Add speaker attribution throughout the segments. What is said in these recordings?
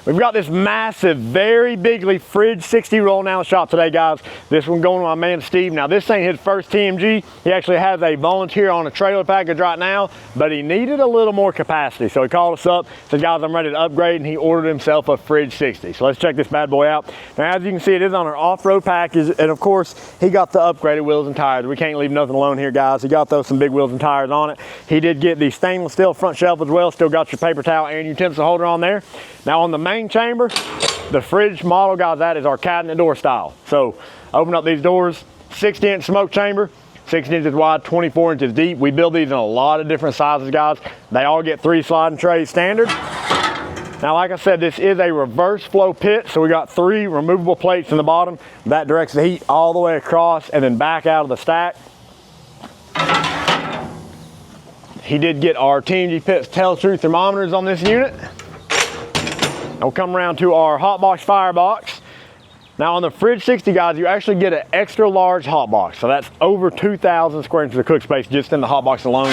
Speaker 1: We've got this massive, very bigly Fridge 60 rolling down the shop today, guys. This one going to my man Steve. Now, this ain't his first TMG. He actually has a volunteer on a trailer package right now, but he needed a little more capacity. So he called us up, said, guys, I'm ready to upgrade, and he ordered himself a Fridge 60. So let's check this bad boy out. Now, as you can see, it is on our off-road package, and of course, he got the upgraded wheels and tires. We can't leave nothing alone here, guys. He got those some big wheels and tires on it. He did get the stainless steel front shelf as well. Still got your paper towel and utensil holder on there. Now, on the main chamber, the Fridge model, guys, that is our cabinet door style. So open up these doors, 60-inch smoke chamber, 6 inches wide, 24 inches deep. We build these in a lot of different sizes, guys. They all get 3 sliding trays standard. Now, like I said, this is a reverse flow pit, so we got 3 removable plates in the bottom. That directs the heat all the way across and then back out of the stack. He did get our TMG Pits tell-true thermometers on this unit. We'll come around to our hot box firebox. Now on the Fridge 60, guys, you actually get an extra large hot box. So that's over 2,000 square inches of cook space just in the hot box alone.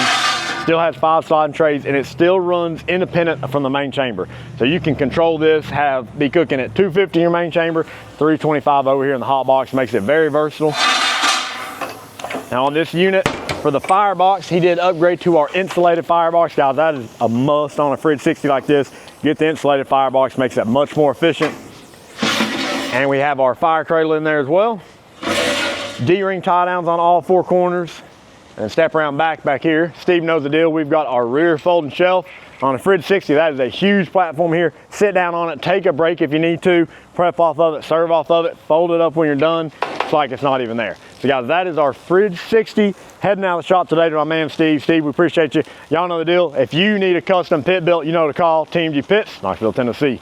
Speaker 1: Still has 5 sliding trays, and it still runs independent from the main chamber. So you can control this, be cooking at 250 in your main chamber, 325 over here in the hot box. Makes it very versatile. Now on this unit, for the firebox, he did upgrade to our insulated firebox. Guys, that is a must on a Fridge 60 like this. Get the insulated firebox, makes it much more efficient. And we have our fire cradle in there as well. D-ring tie downs on all 4 corners. And step around back here. Steve knows the deal. We've got our rear folding shelf on a Fridge 60. That is a huge platform here. Sit down on it, take a break if you need to, prep off of it, serve off of it, fold it up when you're done. It's like it's not even there. So guys, that is our Fridge 60 heading out of the shop today to my man Steve. Steve, we appreciate you. Y'all know the deal. If you need a custom pit built, you know to call TMG Pits, Knoxville, Tennessee.